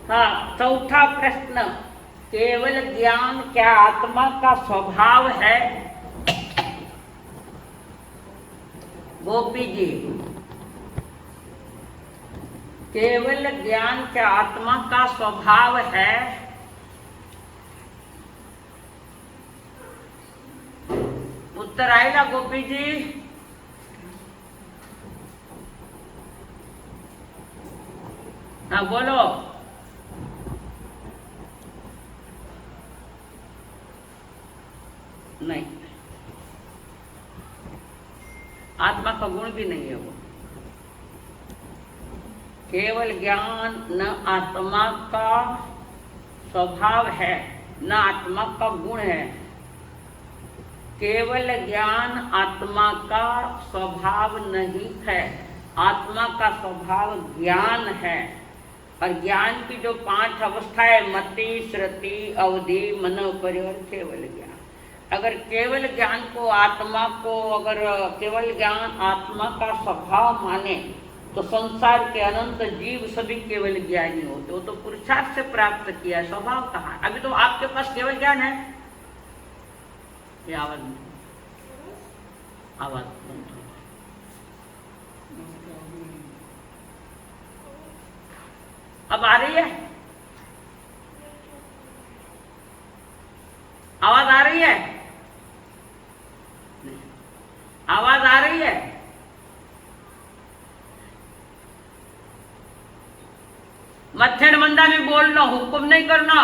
हाँ, चौथा प्रश्न, केवल ज्ञान क्या आत्मा का स्वभाव है? गोपी जी, केवल ज्ञान क्या आत्मा का स्वभाव है? उत्तर आएगा गोपी जी? हाँ बोलो। नहीं, आत्मा का गुण भी नहीं है वो। केवल ज्ञान न आत्मा का स्वभाव है, न आत्मा का गुण है। केवल ज्ञान आत्मा का स्वभाव नहीं है, आत्मा का स्वभाव ज्ञान है। और ज्ञान की जो 5 अवस्थाएं, मति, श्रुति, अवधि, मनोपरि और केवल ज्ञान। अगर केवल ज्ञान को, आत्मा को, अगर केवल ज्ञान आत्मा का स्वभाव माने तो संसार के अनंत जीव सभी केवल ज्ञानी होते। वो तो पुरुषार्थ से प्राप्त किया, स्वभाव कहाँ? अभी तो आपके पास केवल ज्ञान है। ये आवाज बंद हो। अब आ रही है? आवाज आ रही है? आवाज आ रही है? मत्थेड़ मंदा में बोलना, हुक्म नहीं करना।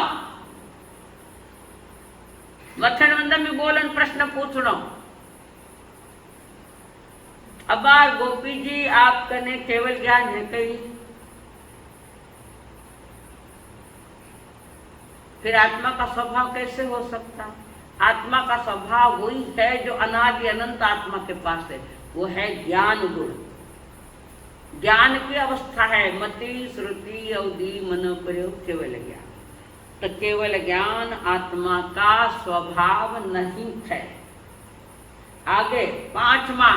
मत्थेड़ मंदा में बोलन, प्रश्न पूछना। अब गोपी जी, आप कने केवल ज्ञान है कहीं? फिर आत्मा का स्वभाव कैसे हो सकता? आत्मा का स्वभाव वही है जो अनादि अनंत आत्मा के पास है, वो है ज्ञान गुण। ज्ञान की अवस्था है मति, श्रुति, अवधि, मनोप्रयोग, केवल ज्ञान। तो केवल ज्ञान आत्मा का स्वभाव नहीं है। आगे पांचवा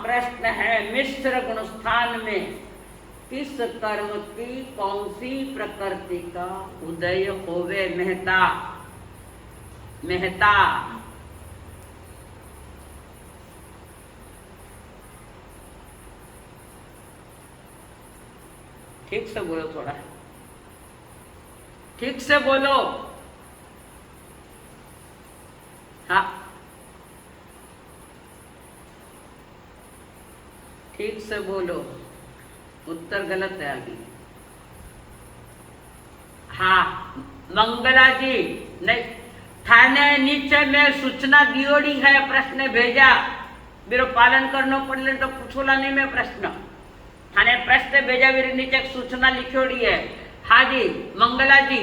प्रश्न है, मिश्र गुणस्थान में किस कर्म की कौन सी प्रकृति का उदय होवे? मेहता। ठीक से बोलो, थोड़ा ठीक से बोलो। हाँ, ठीक से बोलो, उत्तर गलत है अभी। हाँ, मंगला जी, नहीं, थाने नीचे में सूचना दियोड़ी है, प्रश्न भेजा, मेरे पालन करना पड़े तो पूछोला नहीं मैं प्रश्न। थाने प्रश्न भेजा, मेरे नीचे एक सूचना लिखोड़ी है। हाँ जी, मंगला जी,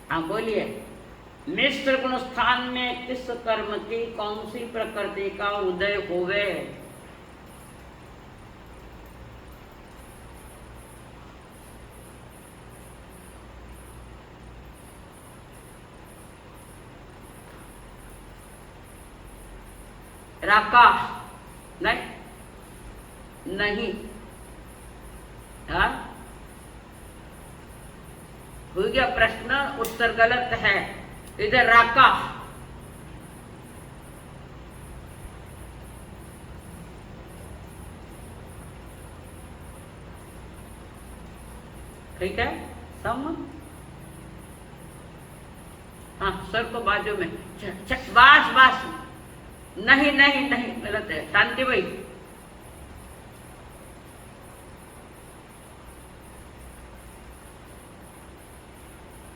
हाँ बोलिए। मिश्र गुण स्थान में किस कर्म की कौन सी प्रकृति का उदय होवे? राका? नहीं। हाँ, हो गया प्रश्न, उत्तर गलत है। इधर राका। ठीक है, सम। हाँ, सर को बाजू में। बास। नहीं, गलत है। शांति भाई,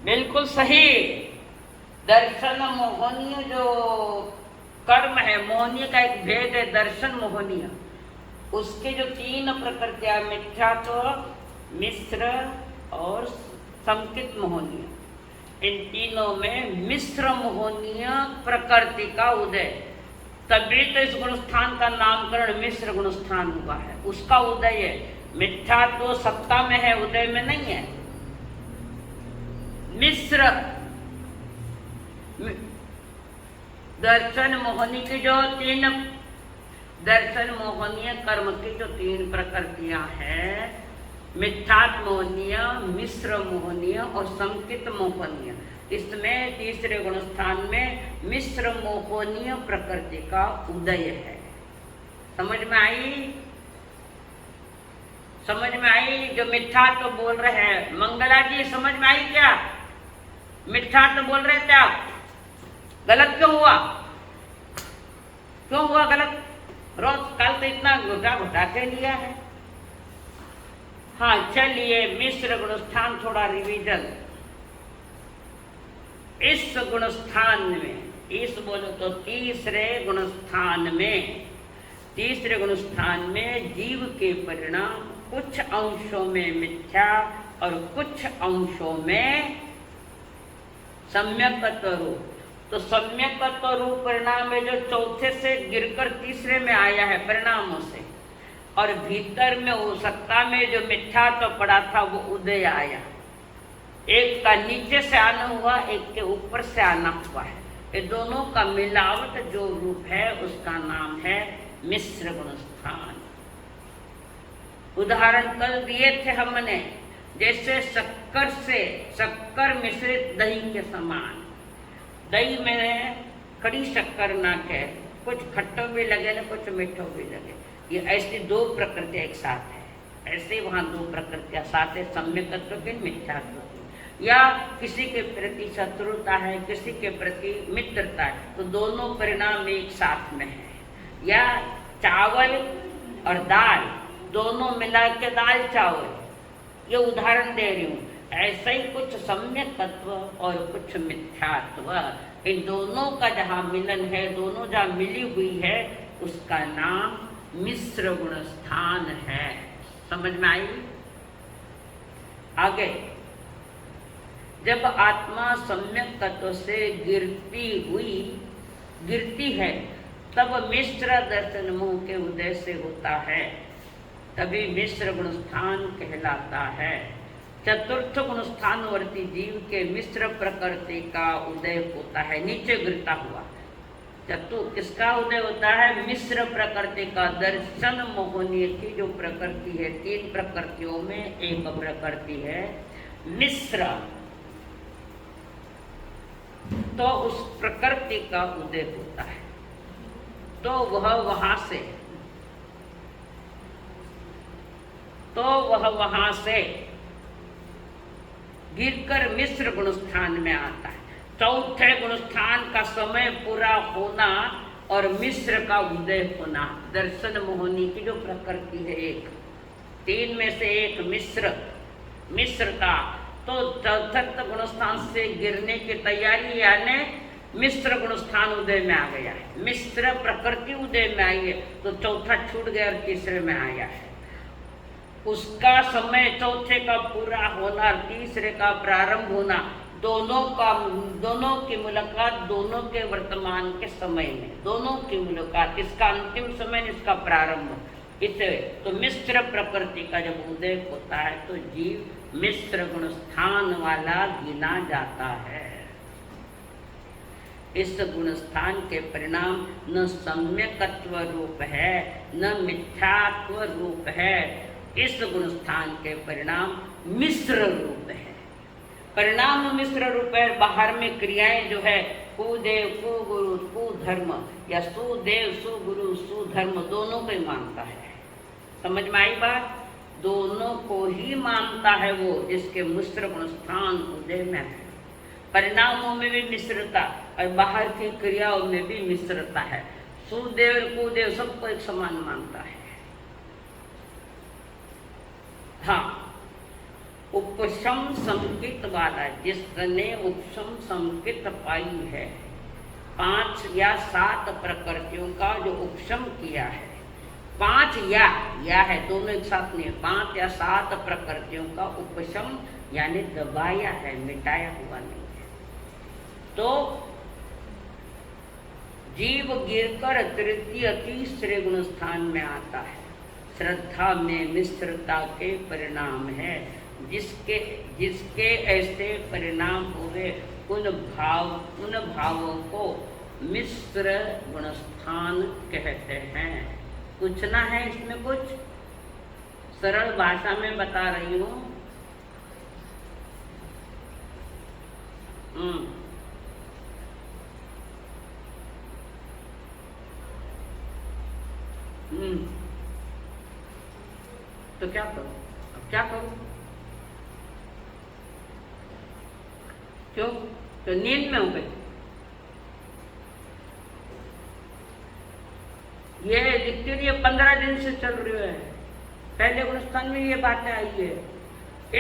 बिल्कुल सही। दर्शन मोहनीय जो कर्म है, मोहनीय का एक भेद है, दर्शन मोहनीय। उसके जो 3 प्रकृतियां, मिथ्यात्व, मिश्र और संकित मोहनीय, इन तीनों में मिश्र मोहनीय प्रकृति का उदय, तभी तो इस गुणस्थान का नामकरण मिश्र गुणस्थान हुआ है। उसका उदय है। मिथ्यात्व सत्ता में है, उदय में नहीं है। मिश्र मिश्र दर्शन मोहनी की जो तीन दर्शन मोहनीय कर्म की जो तीन प्रकृतियां हैं, मिथ्यात्व मोहनीय, मिश्र मोहनीय और संकित मोहनीय, इसमें तीसरे गुण स्थान में मिश्र मोहनीय प्रकृति का उदय है। समझ में आई? समझ में आई? जो मिथ्यात्व तो बोल रहे हैं, मंगला जी समझ में आई क्या? मिथ्यात्व तो बोल रहे थे आप, गलत क्यों हुआ? क्यों हुआ गलत? रोज कल तो इतना घुटा के लिया है। हाँ चलिए, मिश्र गुण स्थान थोड़ा रिवीजन। इस गुण स्थान में, इस बोलो तो तीसरे गुण स्थान में जीव के परिणाम कुछ अंशों में मिथ्या और कुछ अंशों में सम्यक्त्व रूप। तो सम्यक्त्व रूप परिणाम में जो चौथे से गिरकर तीसरे में आया है परिणामों से, और भीतर में वो सत्ता में जो मिथ्या तो पड़ा था वो उदय आया। एक का नीचे से आना हुआ, एक के ऊपर से आना हुआ है। ये दोनों का मिलावट जो रूप है उसका नाम है मिश्र गुण स्थान। उदाहरण कल दिए थे हमने, जैसे शक्कर मिश्रित दही के समान। दही में खड़ी शक्कर ना कह, कुछ खट्टो भी लगे ना कुछ मीठो भी लगे। ये ऐसी दो प्रकृतियां एक साथ है। ऐसे वहां दो प्रकृतियां साथ है, सम्यक्त्व की, मिथ्यात्व की। या किसी के प्रति शत्रुता है, किसी के प्रति मित्रता है, तो दोनों परिणाम एक साथ में है। या चावल और दाल दोनों मिला के दाल चावल, ये उदाहरण दे रही हूँ। ऐसे ही कुछ सम्यक तत्व और कुछ मिथ्यात्व, इन दोनों का जहाँ मिलन है, दोनों जहाँ मिली हुई है, उसका नाम मिश्र गुण स्थान है। समझ में आई? आगे, जब आत्मा सम्यक तत्व से गिरती है तब मिश्र दर्शन मोह के उदय से होता है, तभी मिश्र गुण स्थान कहलाता है। चतुर्थ गुण स्थानवर्ती जीव के मिश्र प्रकृति का उदय होता है, नीचे गिरता हुआ। किसका उदय होता है? मिश्र प्रकृति का। दर्शन मोहनीय की जो प्रकृति है, तीन प्रकृतियों में एक प्रकृति है मिश्र, तो उस प्रकृति का उदय होता है। तो वह वहां से गिरकर मिश्र गुण स्थान में आता है। चौथे गुण स्थान का समय पूरा होना और मिश्र का उदय होना, दर्शन मोहनी की जो प्रकृति है, एक तीन में से एक मिश्र का, तो चौथे गुण स्थान से गिरने की तैयारी, यानी मिश्र गुण स्थान उदय में आ गया है। मिश्र प्रकृति उदय में आई है, तो चौथा छूट गया और तीसरे में आया है। उसका समय चौथे का पूरा होना और तीसरे का प्रारंभ होना, दोनों की मुलाकात दोनों के वर्तमान के समय में, दोनों की मुलाकात, इसका अंतिम समय, इसका प्रारंभ। इसे तो मिश्र प्रकृति का जब उदय होता है तो जीव मिश्र गुण स्थान वाला गिना जाता है। इस गुण स्थान के परिणाम न सम्यक्त्व रूप है न मिथ्यात्व रूप है। इस गुण स्थान के परिणाम मिश्र रूप है। परिणाम मिश्र रूप है। बाहर में क्रियाएं जो है कुदेव कुगुरु कुधर्म, या सुदेव सुगुरु सुधर्म, दोनों को ही मानता है। समझ में आई बात? दोनों को ही मानता है वो, जिसके मिश्र गुण स्थान उदय में है। परिणामों में भी मिश्रता और बाहर की क्रियाओं में भी मिश्रता है। सुदेव और कुदेव सबको एक समान मानता है। हाँ, उपशम संकित वाला, जिसने उपशम संकित पाई है, 5 या 7 प्रकृतियों का जो उपशम किया है, 5 या है, दोनों एक साथ नहीं, 5 या 7 प्रकृतियों का उपशम यानी दबाया है, मिटाया हुआ नहीं है। तो जीव गिरकर तृतीय तीसरे गुण स्थान में आता है। श्रद्धा में मिश्रता के परिणाम है, जिसके ऐसे परिणाम हुए उन भावों को मिश्र गुणस्थान कहते हैं। पूछना है इसमें कुछ? सरल भाषा में बता रही हूँ। तो क्या करूं? अब क्या करूं? क्यों? तो नींद में हो गई। ये दिखती रही है, 15 दिन से चल रही है। पहले गुणस्थान में ये बातें आई है।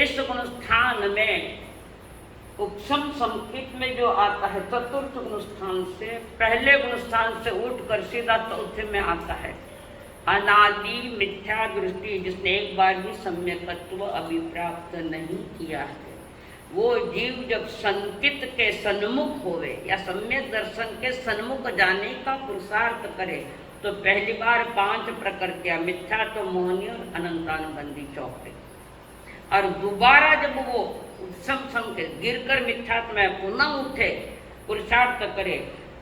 इस गुणस्थान में उपशम संकेत में जो आता है चतुर्थ गुणस्थान से, पहले गुणस्थान से उठकर सीधा चौथे में आता है अनादि मिथ्या दृष्टि, जिसने एक बार भी सम्यकत्व अभिप्राप्त नहीं किया है। वो जीव जब संकित के सन्मुख होवे या सम्यक दर्शन के सन्मुख जाने का पुरुषार्थ करे तो पहली बार 5 प्रकृतियां मिथ्या तो मोहनी और अनंतानुबंधी चौके, और दोबारा जब वो उपशम के गिरकर मिथ्यात्व में पुनः उठे पुरुषार्थ करे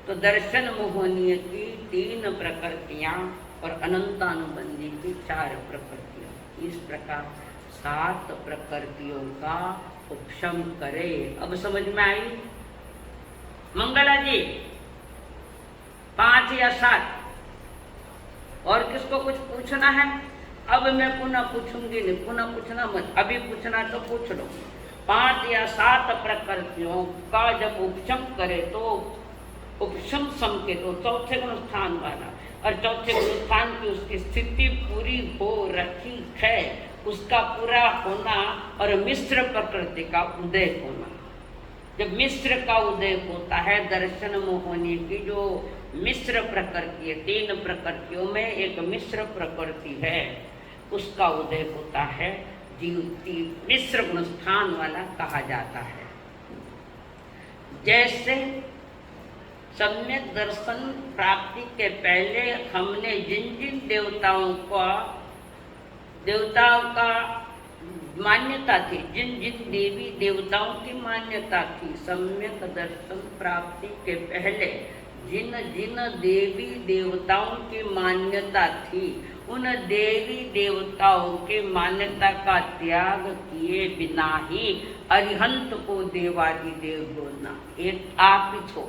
तो दर्शन मोहनीय की 3 प्रकृतियां और अनंतानुबंधी की 4 प्रकृतियां। इस प्रकार 7 प्रकृतियों का उपशम करे। अब समझ में आई मंगला जी? 5 या 7? और किसको कुछ पूछना है? अब मैं पुनः पूछूंगी नहीं, पुनः पूछना मत, अभी पूछना तो पूछ लो। 5 या 7 प्रकृतियों का जब उपशम करे तो उपशम संकेत तो चौथे गुणस्थान वाला, और चौथे गुणस्थान की उसकी स्थिति पूरी हो रखी है, उसका पूरा होना और मिश्र प्रकृति का उदय होना। जब मिश्र का उदय होता है, दर्शन मोहनी की जो मिश्र प्रकृति है, 3 प्रकृतियों में एक मिश्र प्रकृति है, उसका उदय होता है, जीवती मिश्र गुणस्थान वाला कहा जाता है। जैसे सम्यक दर्शन प्राप्ति के पहले हमने जिन जिन देवताओं का मान्यता थी, जिन जिन देवी देवताओं की मान्यता थी, सम्यक दर्शन प्राप्ति के पहले जिन जिन देवी देवताओं की मान्यता थी, उन देवी देवताओं की मान्यता का त्याग किए बिना ही अरिहंत को देवादिदेव बोलना। एक आप ही छो,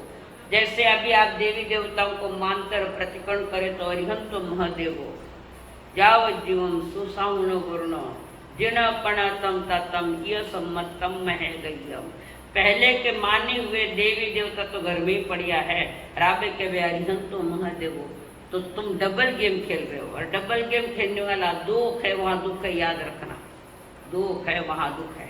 जैसे अभी आप देवी देवताओं को मानकर प्रतिकरण करें तो अरिहंत महादेवो जाव जीवम सुसाउन गुरुणो जिन पणतम ततम ये सम्मतम मह गय्यम। पहले के माने हुए देवी देवता तो घर में ही पड़िया है, राबे के वे अरिहंतो महादेवो। तो तुम डबल गेम खेल रहे हो, और डबल गेम खेलने वाला दुख है वहाँ दुख है, याद रखना, दुख है वहाँ दुख है,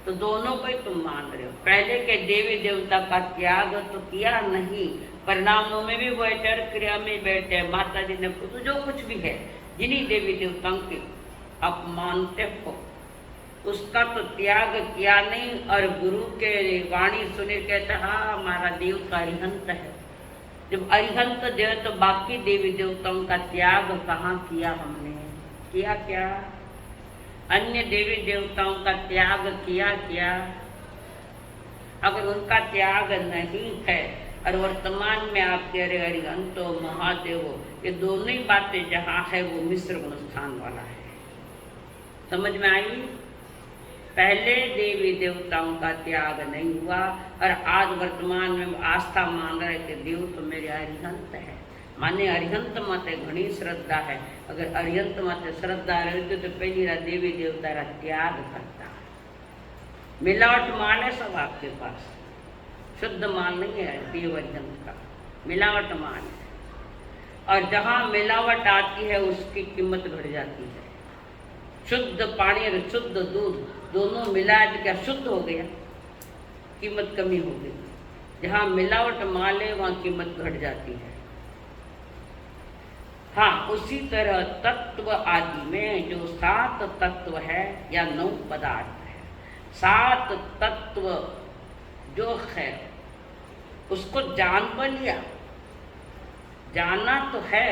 तो दोनों को ही तुम मान रहे हो। पहले के देवी देवता का त्याग तो किया नहीं, परिणामों में भी वो चर क्रिया में बैठे, माता जी ने तो जो कुछ भी है जिन्हीं देवी देवताओं की आप मानते हो उसका तो त्याग किया नहीं, और गुरु के वाणी सुने कहते हाँ हमारा देव का अरिहंत है। जब अरिहंत देव तो बाकी देवी देवताओं का त्याग कहाँ किया हमने? किया क्या? अन्य देवी देवताओं का त्याग किया क्या? अगर उनका त्याग नहीं है और वर्तमान में आप कह रहे अरिहंतो महादेवो, ये दोनों ही बातें जहाँ है वो मिश्र गुणस्थान वाला है। समझ में आई? पहले देवी देवताओं का त्याग नहीं हुआ, और आज वर्तमान में आस्था मान रहे कि देव तो मेरे अरिहंत है, माने अरिहंत माते घनी श्रद्धा है। अगर अरिहंत माते श्रद्धा रहती तो पहली देवी देवता का त्याग करता। मिलावट माल है सब आपके पास, शुद्ध माल नहीं है देव अरिहंत का, मिलावट माल है, और जहाँ मिलावट आती है उसकी कीमत बढ़ जाती है। शुद्ध पानी और शुद्ध दूध दोनों मिला तो क्या शुद्ध हो गया? कीमत कमी हो गई। जहाँ मिलावट माल है वहाँ कीमत घट जाती है। हाँ, उसी तरह तत्व आदि में जो 7 तत्व है या 9 पदार्थ है, 7 तत्व जो है उसको जान पर लिया, जाना तो है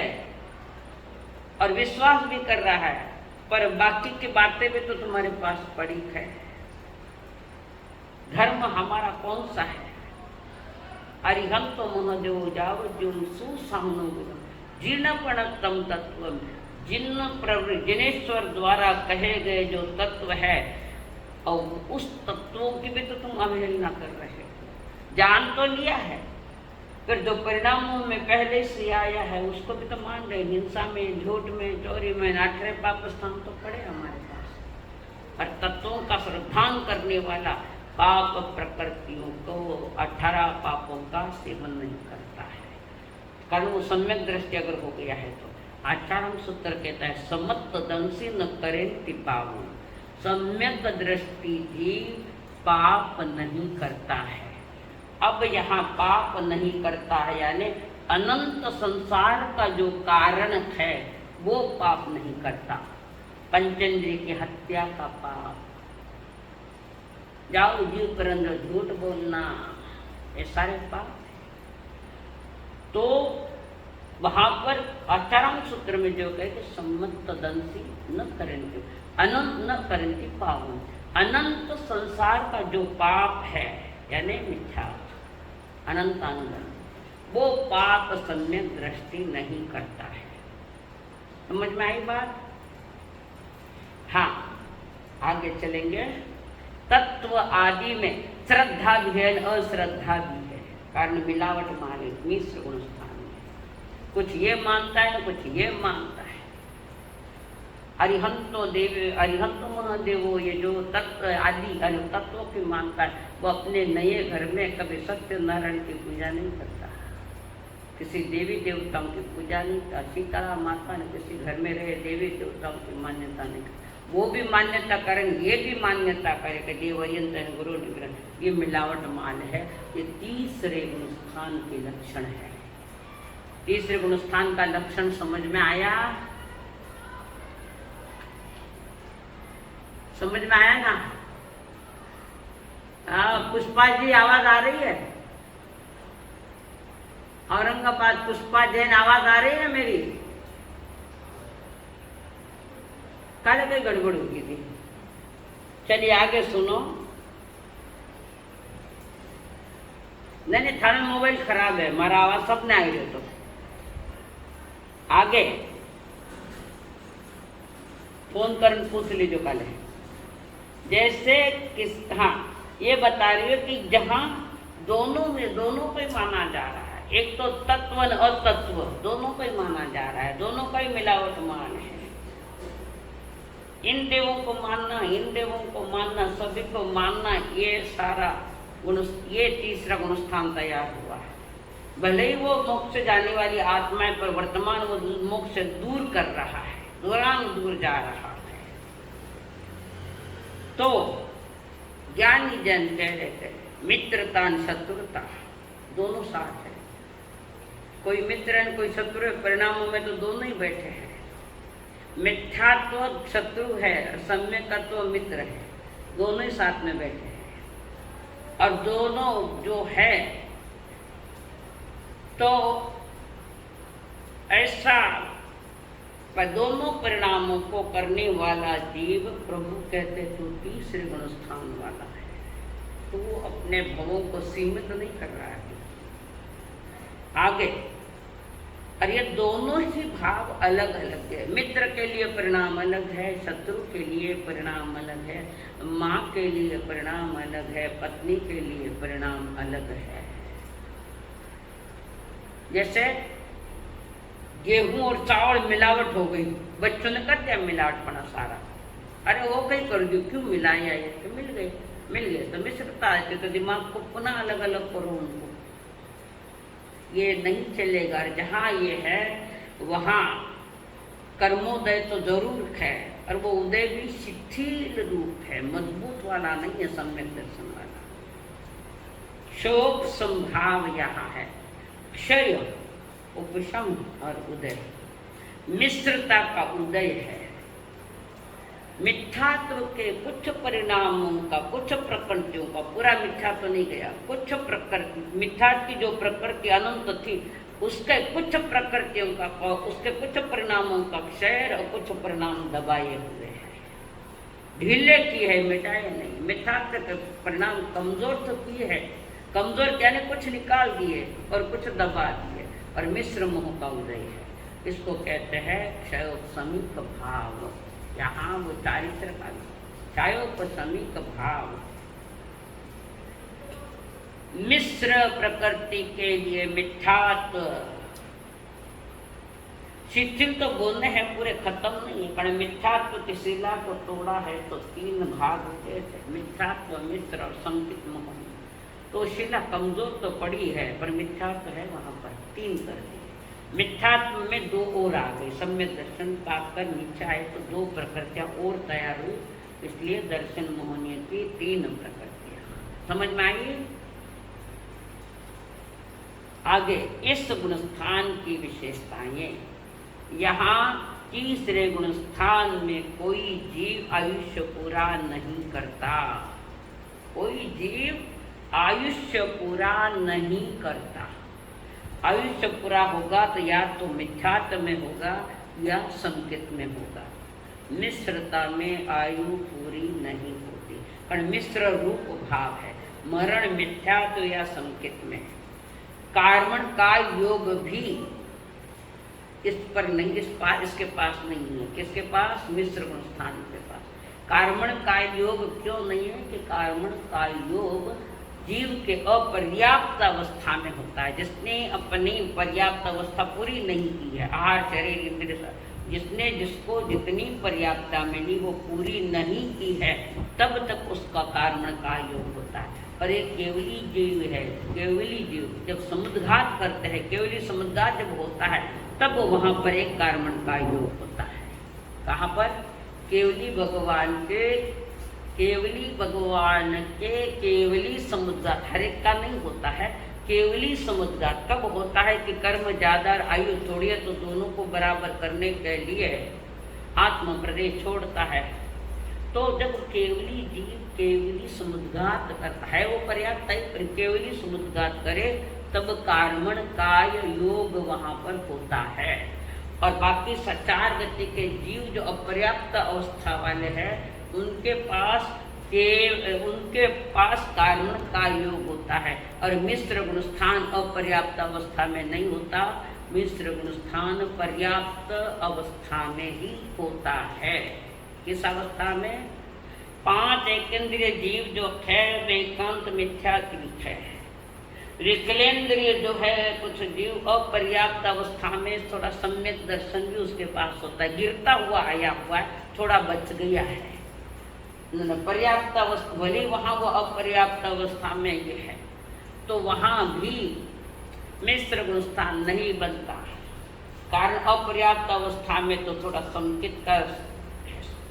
और विश्वास भी कर रहा है, पर बाकी की बातें भी तो तुम्हारे पास पड़ी है। धर्म हमारा कौन सा है? अरिहंत महादेव जावज्यों सुसाहनो जीर्णपणतम तत्व, जिनेश्वर द्वारा कहे गए जो तत्व है, और उस तत्वों की भी तो तुम अवहेलना कर रहे हो। जान तो लिया है, फिर जो परिणामों में पहले से आया है उसको भी तो मान रहे। हिंसा में, झूठ में, चोरी में 18 पाप स्थान तो पड़े हमारे पास। और तत्वों का श्रद्धान करने वाला पाप प्रकृतियों को 18 पापों का सेवन नहीं करता है। कारण वो सम्यक दृष्टि अगर हो गया है तो आचार्य सूत्र कहता है समत्त दंसी न करें पाप। सम्यक दृष्टि भी पाप नहीं करता है। अब यहाँ पाप नहीं करता है यानी अनंत संसार का जो कारण है वो पाप नहीं करता। पंचेंद्रिय की हत्या का पाप, जाओ जीव पर अंदर झूठ बोलना, ये सारे पाप। तो वहां पर आचार्य सूत्र में जो कहते सम्मत दंसी न करेंगे, अनंत न करेंगे पावन। अनंत संसार का जो पाप है यानी मिथ्या अनंत आनंद, वो पाप सम्यक दृष्टि नहीं करता है। समझ में आई बात? हाँ, आगे चलेंगे। तत्व आदि में श्रद्धा भी है, अश्रद्धा भी है। कारण मिलावट माने मिश्र गुण स्थान में, कुछ ये मानता है, कुछ ये मानता है। अरिहंतो देव, अरिहंतो महादेवो, ये जो तत्व आदि तत्वों की मानता है वो अपने नए घर में कभी सत्यनारायण की पूजा नहीं करता, किसी देवी देवताओं की पूजा नहीं करता। सीताराम माता ने किसी घर में रहे देवी देवताओं की मान्यता नहीं करता। वो भी मान्यता करें, ये भी मान्यता करे कि देवयंत्र गुरु निग्रह, ये मिलावट माल है। ये तीसरे गुणस्थान के लक्षण है। तीसरे गुणस्थान का लक्षण समझ में आया? समझ में आया ना? पुष्पा जी आवाज आ रही है? औरंगाबाद पुष्पा जैन आवाज आ रही है मेरी? काले कहीं गड़बड़ हो गई थी। चलिए आगे सुनो। नहीं, थाना मोबाइल खराब है, मारा आवाज सब नहीं आई रहे। तो आगे फोन कर पूछ लीजिए काले। जैसे किस, हाँ ये बता रही है कि जहाँ दोनों में दोनों को ही माना जा रहा है, एक तो तत्व और अतत्व दोनों को ही माना जा रहा है, दोनों का ही मिलावट मान है। इन देवों को मानना, इन देवों को मानना, सभी को मानना, ये सारा गुण, ये तीसरा गुणस्थान तैयार हुआ है। भले ही वो मोक्ष से जाने वाली आत्माएं पर वर्तमान वो मोक्ष से दूर कर रहा है, दूर जा रहा है। तो ज्ञानी जन कह रहे थे मित्रता शत्रुता दोनों साथ है। कोई मित्र है, कोई शत्रु है, परिणामों में तो दोनों ही बैठे हैं। मिथ्यात्व शत्रु है, सम्यकत्व मित्र है, दोनों ही साथ में बैठे हैं। और दोनों जो है तो ऐसा पर दोनों परिणामों को करने वाला जीव प्रभु कहते तो तीसरे गुणस्थान वाला है। तो वो अपने भवों को सीमित नहीं कर रहा है आगे। और ये दोनों ही भाव अलग अलग है। मित्र के लिए परिणाम अलग है, शत्रु के लिए परिणाम अलग है, माँ के लिए परिणाम अलग है, पत्नी के लिए परिणाम अलग है। जैसे गेहूं और चावल मिलावट हो गई, बच्चों ने कर दिया मिलावटपना सारा। अरे वो कहीं कर दियो, क्यों मिलाया? ये तो मिल गए तो मिश्रता है, तो दिमाग को पुनः अलग अलग करो उनको। ये नहीं चलेगा। जहाँ ये है वहाँ कर्मोदय तो जरूर है, और वो उदय भी शिथिल रूप है, मजबूत वाला नहीं है, सम्यक दर्शन वाला। शोक संभाव यहाँ है, क्षय उपशम और उदय, मिश्रता का उदय है। मिथ्यात्व के कुछ परिणामों का, कुछ प्रकृतियों का, पूरा मिथ्या तो नहीं गया, कुछ प्रकृति, मिथ्यात्व की जो प्रकृति अनंत थी उसके कुछ प्रकृतियों का, उसके कुछ परिणामों का क्षय और कुछ परिणाम दबाए हुए हैं। ढीले की है, मिटाए नहीं। मिथ्यात्व के परिणाम कमजोर तो किए है, कमजोर यानी कुछ निकाल दिए और कुछ दबा दिए, और मिश्र मोह का उदय है। इसको कहते हैं क्षयोपशमिक भाव। यहाँ वो चारित्र का क्षयोपशमिक भाव। मिश्र प्रकृति के लिए मिथ्यात्व शिथिल तो बोलने हैं, पूरे खत्म नहीं है, पर मिथ्यात्व की शिला को तोड़ा है तो 3 भाग हुए थे, मिथ्यात्व, मिश्र और संकित मोह। तो शिला कमजोर तो पड़ी है, पर मिथ्यात्व है वहां पर 3 कर दिए। मिथ्यात्व में 2 और आ गई, सम्यक दर्शन पाकर नीचे आए तो 2 प्रकृतियां और तैयार हुई, इसलिए दर्शन मोहनीय की 3 प्रकृतियां। समझ में आई? आगे इस गुणस्थान की विशेषताएं। यहाँ तीसरे गुणस्थान में कोई जीव आयुष्य पूरा नहीं करता, कोई जीव आयुष्य पूरा नहीं करता। आयुष्य पूरा होगा तो या तो मिथ्यात्व में होगा या संकित में होगा। मिश्रता में आयु पूरी नहीं होती, कारण मिश्र रूप भाव है। मरण मिथ्यात्व या संकित में। कार्मण का योग भी इस पर नहीं, इसके पास नहीं है। किसके पास? मिश्र गुणस्थान के पास। कार्मण का योग क्यों नहीं है? कि कार्मण का योग जीव के अपर्याप्त अवस्था में होता है। जिसने अपनी पर्याप्त अवस्था पूरी नहीं की है, आहार शरीर इंद्रिय, जिसने जिसको जितनी पर्याप्तता मिली वो पूरी नहीं की है, तब तक उसका कार्मण का योग होता है। और एक केवली जीव है, केवली जीव जब समुद्घात करते हैं, केवली समुद्घात जब होता है तब वहां पर एक कार्मण का योग होता है। कहाँ पर? केवली भगवान के, केवली भगवान के केवली समुद्घात, हर एक का नहीं होता है। केवली समुद्घात कब होता है? कि कर्म ज्यादा और आयु थोड़ी है, तो दोनों को बराबर करने के लिए आत्म प्रदेश छोड़ता है। तो जब केवली जीव केवली समुद्घात करता है, वो पर्याप्त है, पर केवली समुद्घात करे तब कार्मण काय योग वहां पर होता है। और बाकी 4 गति के जीव जो अपर्याप्त अवस्था वाले हैं, उनके पास कार्मण का योग होता है। और मिश्र गुणस्थान अपर्याप्त अवस्था में नहीं होता, मिश्र गुणस्थान पर्याप्त अवस्था में ही होता है। किस अवस्था में? 5 एकेंद्रिय जीव जो है वे एकांत मिथ्याकृत है। विकलेंद्रिय जो है, कुछ जीव अपर्याप्त अवस्था में थोड़ा सम्यक दर्शन भी उसके पास होता है, गिरता हुआ आया हुआ है, थोड़ा बच गया है। पर्याप्त अवस्था भले वहां वो अपर्याप्त अवस्था में ये है, तो वहां भी मिश्र गुणस्थान नहीं बनता। कारण अपर्याप्त अवस्था में तो थोड़ा संकित का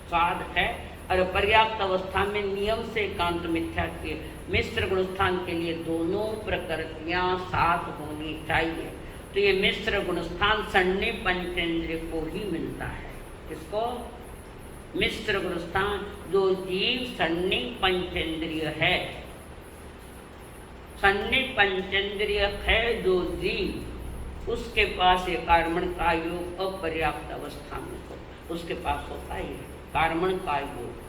स्वाद है, और पर्याप्त अवस्था में नियम से एकांत मिथ्या के। मिश्र गुणस्थान के लिए दोनों प्रकृतियां साथ होनी चाहिए। तो ये मिश्र गुणस्थान सन्नि पंचेंद्रिय को ही मिलता है। किसको? मिश्र गुणस्थान जो जीव सन्नि पंचेंद्रिय है, सन्नि पंचेंद्रिय है जो जीव, उसके पास ये कार्मण का योग अपर्याप्त अवस्था में होता, उसके पास होता है कार्मण का योग।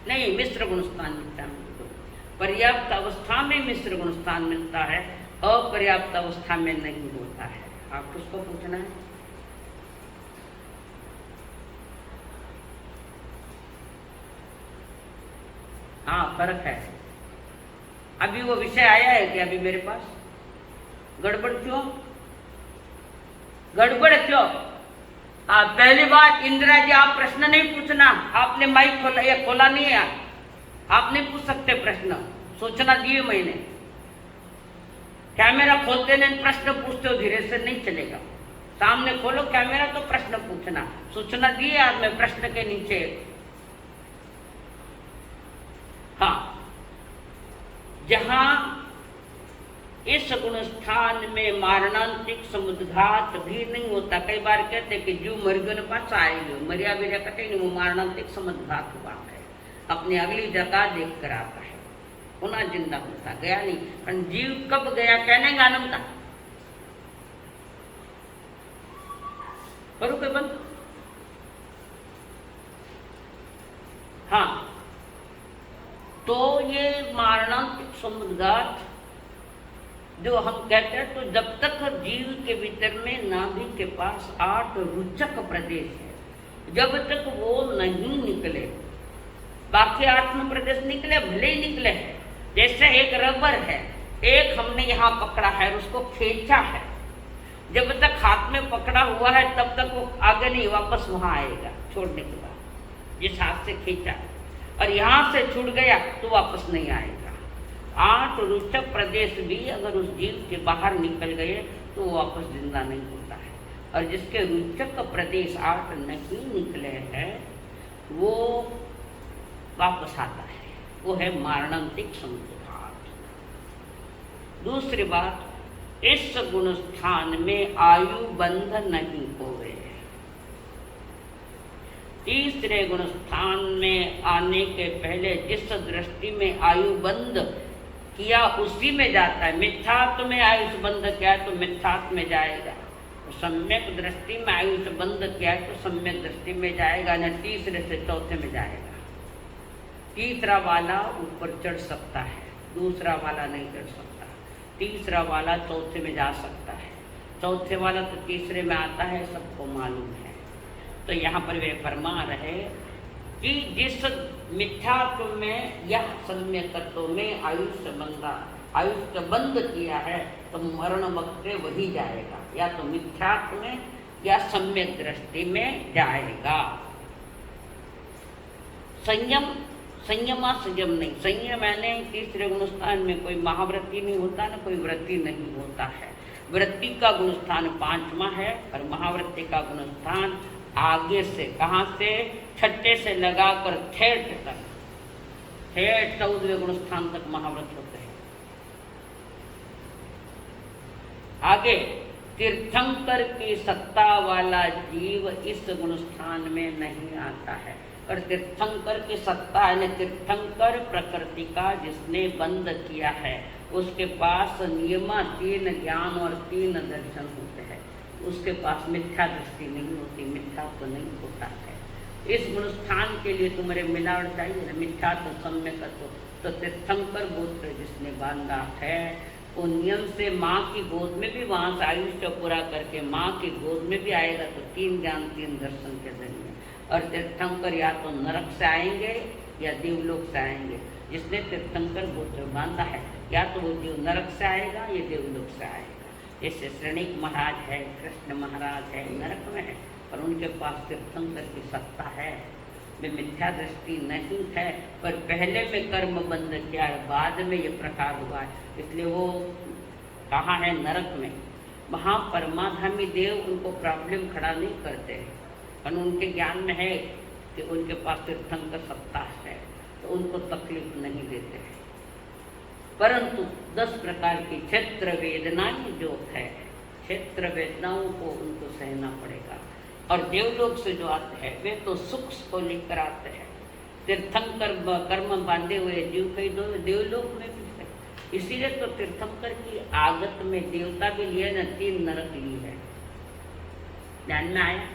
नहीं, मिश्र गुणस्थान मिलता है। पर्याप्त अवस्था में मिश्र गुणस्थान मिलता है, अपर्याप्त अवस्था में नहीं होता है। आपको उसको पूछना है। हाँ, फर्क है। अभी वो विषय आया है कि अभी मेरे पास गड़बड़ क्यों? गड़बड़ क्यों? पहली बात, इंदिरा जी आप प्रश्न नहीं पूछना, आपने माइक खोला या खोला नहीं है, आप नहीं पूछ सकते प्रश्न, सूचना दी मैंने। कैमरा खोलते नहीं प्रश्न पूछते हो, धीरे से नहीं चलेगा। सामने खोलो कैमरा तो प्रश्न पूछना, सूचना दी है आज मैं प्रश्न के नीचे। हाँ, जहां इस गुणस्थान में मारणांतिक समुद्घात भी नहीं होता। कई बार कहते कि जो मरगन पास आए जो मरिया बिरिया कहते नहीं, वो मारणांतिक समुद्घात हुआ है, अपनी अगली जगह देख कर आता है, पुनः जिंदा होता गया नहीं। पर जीव कब गया कहने का आनंद था। करो के बंद उद्गात जो हम कहते हैं, तो जब तक जीव के भीतर में नाभि के पास 8 रुचक प्रदेश है, जब तक वो नहीं निकले, बाकी 8 प्रदेश निकले, भले ही निकले हैं। जैसे एक रबर है, एक हमने यहाँ पकड़ा है और उसको खींचा है, जब तक हाथ में पकड़ा हुआ है तब तक वो आगे नहीं, वापस वहां आएगा छोड़ने के बाद। जिस हाथ से खींचा और यहाँ से छूट गया तो वापस नहीं आएगा। 8 रुचक प्रदेश भी अगर उस जीव के बाहर निकल गए तो वो वापस जिंदा नहीं होता है। और जिसके रुचक प्रदेश 8 नहीं निकले हैं वो वापस आता है, वो है मारणांतिक संघात। दूसरी बात, इस गुण स्थान में आयु बंध नहीं होवे। तीसरे गुण स्थान में आने के पहले जिस दृष्टि में आयु बंध किया उसी में जाता है। मिथ्यात्व में आयुष बंध किया है तो मिथ्यात्व में जाएगा, सम्यक दृष्टि में आयुष बंध किया है तो सम्यक दृष्टि में जाएगा, न तीसरे से चौथे में जाएगा। तीसरा वाला ऊपर चढ़ सकता है, दूसरा वाला नहीं चढ़ सकता। तीसरा वाला चौथे में जा सकता है, चौथे वाला तो तीसरे में आता है, सबको मालूम है। तो यहाँ पर वे फरमा रहे कि जिस मिथ्यात्व में या सम्यकत्व में आयुष्य बंद किया है तो मरण वक्त वही जाएगा, या तो मिथ्यात्व में या सम्यक दृष्टि में जाएगा। संयम नहीं, संयम यानी तीसरे गुणस्थान में कोई महाव्रती नहीं होता, ना कोई व्रती नहीं होता है। वृत्ति का गुणस्थान 5वां है और महाव्रती का गुणस्थान आगे से, कहाँ से, छठे से लगाकर ठेठ तक, ठेठ 14वें गुणस्थान तक महाव्रत होते हैं। आगे तीर्थंकर की सत्ता वाला जीव इस गुणस्थान में नहीं आता है। और तीर्थंकर की सत्ता यानी तीर्थंकर प्रकृति का जिसने बंद किया है उसके पास नियमा 3 ज्ञान और 3 दर्शन होते हैं। उसके पास मिथ्या दृष्टि नहीं होती, मिथ्या तो नहीं होता है। इस गुणस्थान के लिए तुम्हारे मिलावट चाहिए ना, मिथ्या तो सम्यकत्व। तो तीर्थंकर गोत्र जिसने बांधा है वो नियम से माँ की गोद में भी वहाँ से आयुष्य पूरा करके माँ की गोद में भी आएगा, तो 3 ज्ञान 3 दर्शन के जरिए। और तीर्थंकर या तो नरक से आएंगे या देवलोक से आएंगे। जिसने तीर्थंकर गोत्र बांधा है या तो वो जीव नरक से आएगा या देवलोक से आएगा। जैसे श्रेणिक महाराज है, कृष्ण महाराज है, नरक में है, और उनके पास तीर्थंकर की सत्ता है, वे मिथ्या दृष्टि नहीं है, पर पहले में कर्म बंद किया है, बाद में ये प्रकार हुआ है, इसलिए वो कहाँ है, नरक में। वहाँ परमाधामी देव उनको प्रॉब्लम खड़ा नहीं करते हैं, और उनके ज्ञान में है कि उनके पास तीर्थंकर सत्ता है, तो उनको तकलीफ नहीं देते हैं। परंतु 10 प्रकार की क्षेत्र वेदनाएं जो है, क्षेत्र वेदनाओं को उनको सहना पड़ेगा। और देवलोक से जो आते हैं वे तो सुख को लेकर आते हैं। तीर्थंकर कर्म बांधे हुए जीव कई दो देवलोक में भी है, इसीलिए तो तीर्थंकर की आगत में देवता भी लिए न 3 नरक लिए है। ध्यान में आया?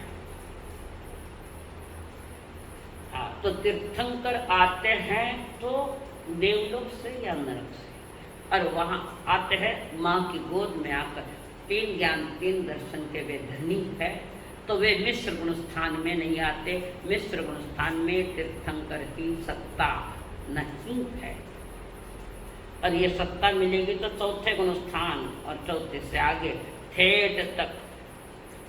हाँ, तो तीर्थंकर आते हैं तो देवलोक से या नरक से, और वहाँ आते हैं माँ की गोद में आकर। 3 ज्ञान 3 दर्शन के वे धनी है, तो वे मिश्र गुण स्थान में नहीं आते। मिश्र गुण स्थान में तीर्थंकर की सत्ता नहीं है, और ये सत्ता मिलेगी तो 4थे गुण स्थान और 4थे से आगे ठेठ तक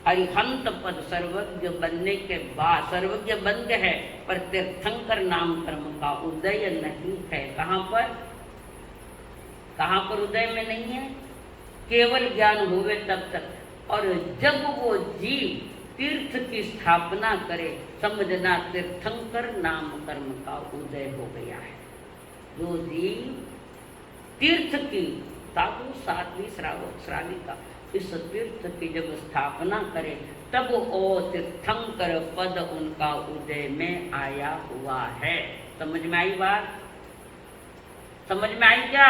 अरिहंत पद सर्वज्ञ बनने के बाद, सर्वज्ञ बन गए है, पर तीर्थंकर नाम कर्म का उदय नहीं है। कहाँ पर उदय में नहीं है? केवल ज्ञान हुए तब तक। और जब वो जीव तीर्थ की स्थापना करे, समझना तीर्थंकर नाम कर्म का उदय हो गया है। जो जीव तीर्थ की साधु साध्वी श्रावक श्राविका इस तीर्थ की जब स्थापना करे, तब ओ तीर्थंकर पद उनका उदय में आया हुआ है। समझ में आई बात? समझ में आई क्या?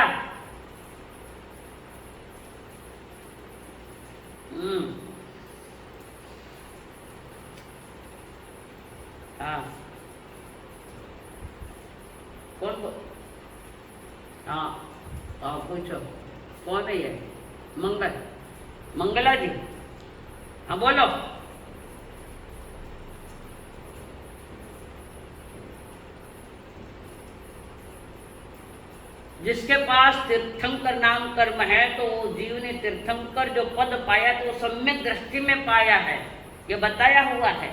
हाँ, कौन? हाँ, पूछो कौन है ये? मंगला जी, हाँ बोलो। जिसके पास तीर्थंकर नाम कर्म है तो वो जीव ने तीर्थंकर जो पद पाया तो वो सम्यक दृष्टि में पाया है, ये बताया हुआ है।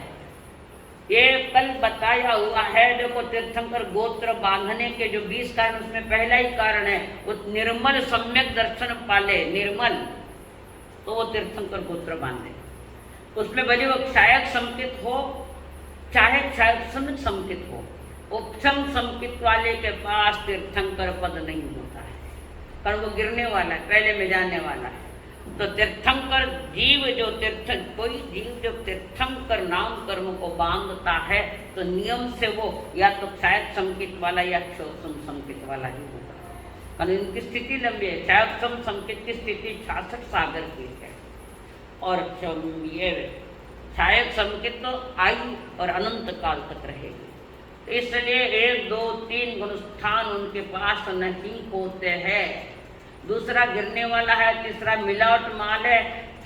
ये कल बताया हुआ है। देखो तीर्थंकर गोत्र बांधने के जो 20 कारण, उसमें पहला ही कारण है वो निर्मल सम्यक दर्शन पाले, निर्मल, तो वो तीर्थंकर गोत्र बांधे। उसमें भले वो क्षायक संकित हो चाहे क्षायक संकित हो, उपशम संकित वाले के पास तीर्थंकर पद नहीं होता है, कारण वो गिरने वाला है, पहले में जाने वाला है। तो तीर्थंकर जीव जो कोई जीव जो तीर्थंकर नाम कर्म को बांधता है तो नियम से वो या तो क्षायक संकित वाला या क्षोभसम संकित वाला ही होगा, कारण इनकी स्थिति लंबी है। क्षायक संकित की स्थिति 66 सागर की है और ये क्षायक संकित तो आयु और अनंत काल तक रहेगी। इसलिए 1, 2, 3 गुणस्थान उनके पास नहीं होते हैं। दूसरा गिरने वाला है, तीसरा मिलावट माल है,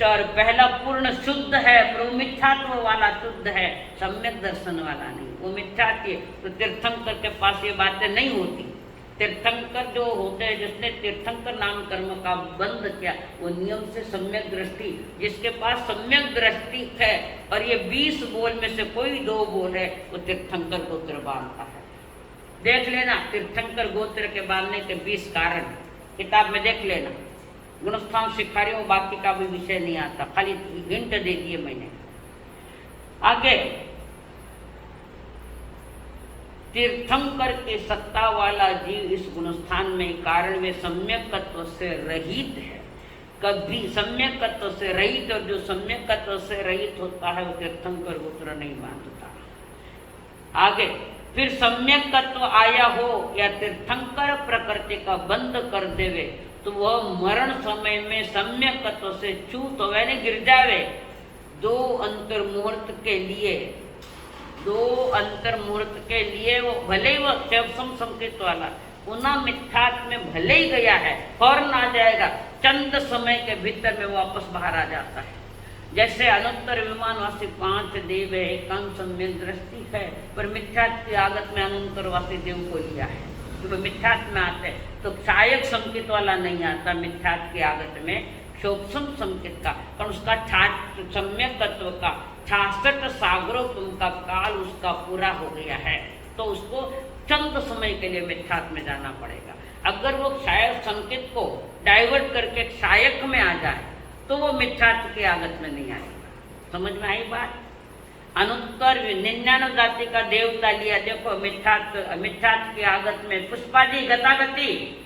और पहला पूर्ण शुद्ध है, प्रभु मिथ्यात्व वाला शुद्ध है, सम्यक दर्शन वाला नहीं, वो मिथ्यात्व। तो तीर्थंकर के पास ये बातें नहीं होती। तीर्थंकर जो होते हैं, जिसने तीर्थंकर नाम कर्म का बंध किया, वो नियम से सम्यक दृष्टि, जिसके पास सम्यक दृष्टि है और ये 20 बोल में से कोई 2 बोल है, वो तीर्थंकर गोत्र बांधता है। देख लेना तीर्थंकर गोत्र के बांधने के 20 कारण किताब में देख लेना। गुणस्थान सिखा रही हूँ, बाकी का भी विषय नहीं आता, खाली हिंट दे दिए मैंने। आगे तीर्थंकर के सत्ता वाला जीव इस गुणस्थान में कारण वे सम्यक तत्व से रहित है। कभी सम्यक तत्व से रहित, और जो सम्यक तत्व से रहित होता है वो तीर्थंकर गोत्र नहीं बांधता। आगे फिर सम्यक तत्व आया हो या तीर्थंकर प्रकृति का बंद कर देवे तो वह मरण समय में सम्यक तत्व से च्युत हो, यानी गिर जावे। 2 अंतर मुहूर्त के लिए वो भले ही वो क्षोभसम संकेत वाला पुनः मिथ्यात्व में भले ही गया है, फौरन आ जाएगा, चंद समय के भीतर में वापस बाहर आ जाता है। जैसे अनुत्तर विमानवासी 5 देव है, एकांत सम्यक दृष्टि है, पर मिथ्यात्व की आगत में अनुत्तरवासी देव को लिया है, तो मिथ्यात्व में आते हैं। तो क्षायक संकेत वाला नहीं आता मिथ्यात्व की आगत में, क्षोभसम संकेत का, पर उसका सम्यक तत्व का 66 सागरों का काल उसका पूरा हो गया है, तो उसको चंद समय के लिए मिथ्यात्व में जाना पड़ेगा। अगर वो क्षायक संकेत को डाइवर्ट करके क्षायक में आ जाए तो वो मिथ्यात्व की आगत में नहीं आएगा। समझ में आई बात? अनुत्तर 99 जाति का देवता लिया, देखो मिथ्यात्व की आगत में पुष्पा जी गतागति।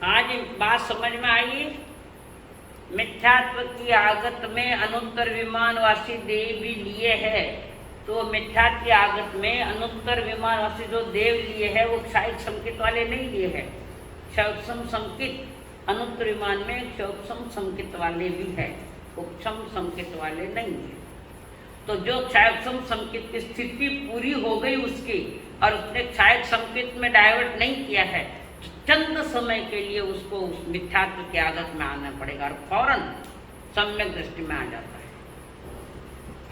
आज बात समझ में आई? मिथ्यात्व की आगत में अनुत्तर विमानवासी देव भी लिए है, तो मिथ्यात्व की आगत में अनुत्तर विमानवासी जो देव लिए है वो क्षायक संकेत वाले नहीं लिए है। क्षोभसम संकेत अनुत्तर विमान में क्षोभसम संकेत वाले भी है, उपशम संकेत वाले नहीं है। तो जो क्षायक संकेत की स्थिति पूरी हो गई उसकी, और उसने क्षायक संकेत में डाइवर्ट नहीं किया है, चंद समय के लिए उसको उस मिथ्यात्व की आगत में आना पड़ेगा और फौरन सम्यक दृष्टि में आ जाता है।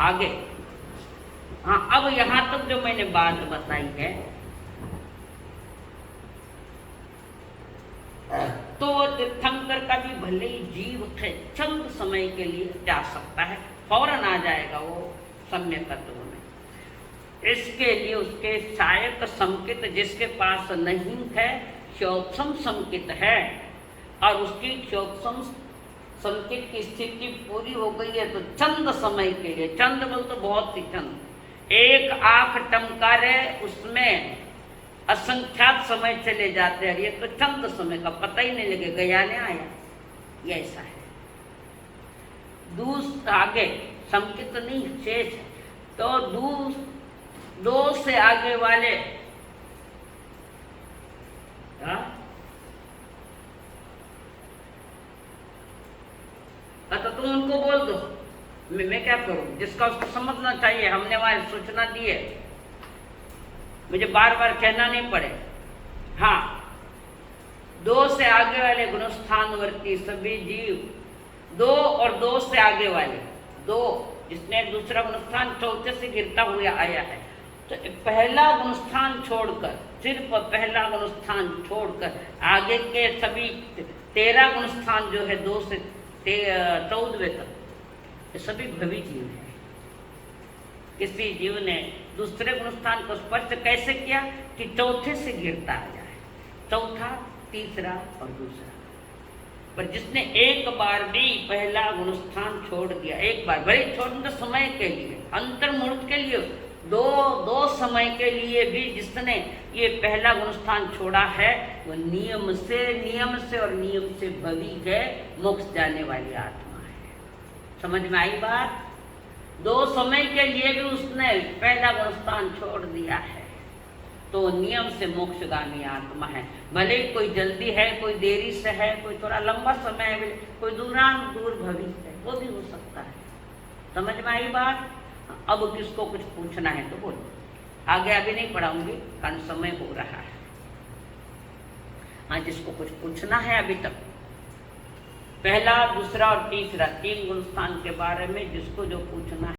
आगे हाँ, अब यहां तक जो मैंने बात बताई है, तो तीर्थंकर का भी भले ही जीव थे, चंद समय के लिए जा सकता है, फौरन आ जाएगा वो सम्यक तत्व में। इसके लिए उसके क्षायक संकेत जिसके पास नहीं है, क्षोभसम संकेत है, और उसकी क्षोभसम संकेत की स्थिति पूरी हो गई है, तो चंद समय के लिए, चंद बोल तो बहुत ही चंद, 1 आंख टमकारे उसमें असंख्यात समय चले जाते हैं, ये तो चंद समय का पता ही नहीं लगे, गया नहीं आया, ये ऐसा है। दूस आगे संकित नहीं शेष है, तो दो से आगे वाले तो तुम उनको बोल दो, मैं क्या करूं, जिसका उसको समझना चाहिए। हमने वहां सूचना दी है, मुझे बार बार कहना नहीं पड़े। हाँ, 2 से आगे वाले गुणस्थानवर्ती सभी जीव, 2 और 2 से आगे वाले 2, जिसने दूसरा गुणस्थान चौथे से गिरता हुआ आया है, तो पहला गुणस्थान छोड़कर, सिर्फ पहला गुणस्थान छोड़कर आगे के सभी 13 गुणस्थान जो है 2 से 14वें तक, ये सभी भवी जीव है। किसी जीव ने दूसरे गुणस्थान को स्पष्ट कैसे किया कि चौथे से गिरता आ जाए, चौथा, तीसरा और दूसरा। पर जिसने एक बार भी पहला गुणस्थान छोड़ दिया, एक बार भले छोड़ने समय के लिए, अंतर्मुहूर्त के लिए, दो समय के लिए भी जिसने ये पहला गुणस्थान छोड़ा है, वो नियम से और नियम से भवी है, मोक्ष जाने वाली आत्मा है। समझ में आई बात? 2 समय के लिए भी उसने पहला गुणस्थान छोड़ दिया है, तो नियम से मोक्षगामी आत्मा है। भले ही कोई जल्दी है, कोई देरी से है, कोई थोड़ा लंबा समय है, कोई दूर भविष्य है, वो भी हो सकता है। समझ में आई बात? अब किसको कुछ पूछना है तो बोलो, आगे अभी नहीं पढ़ाऊंगी कारण समय हो रहा है। हाँ, जिसको कुछ पूछना है अभी तक, पहला, दूसरा और तीसरा 3 गुणस्थान के बारे में जिसको जो पूछना है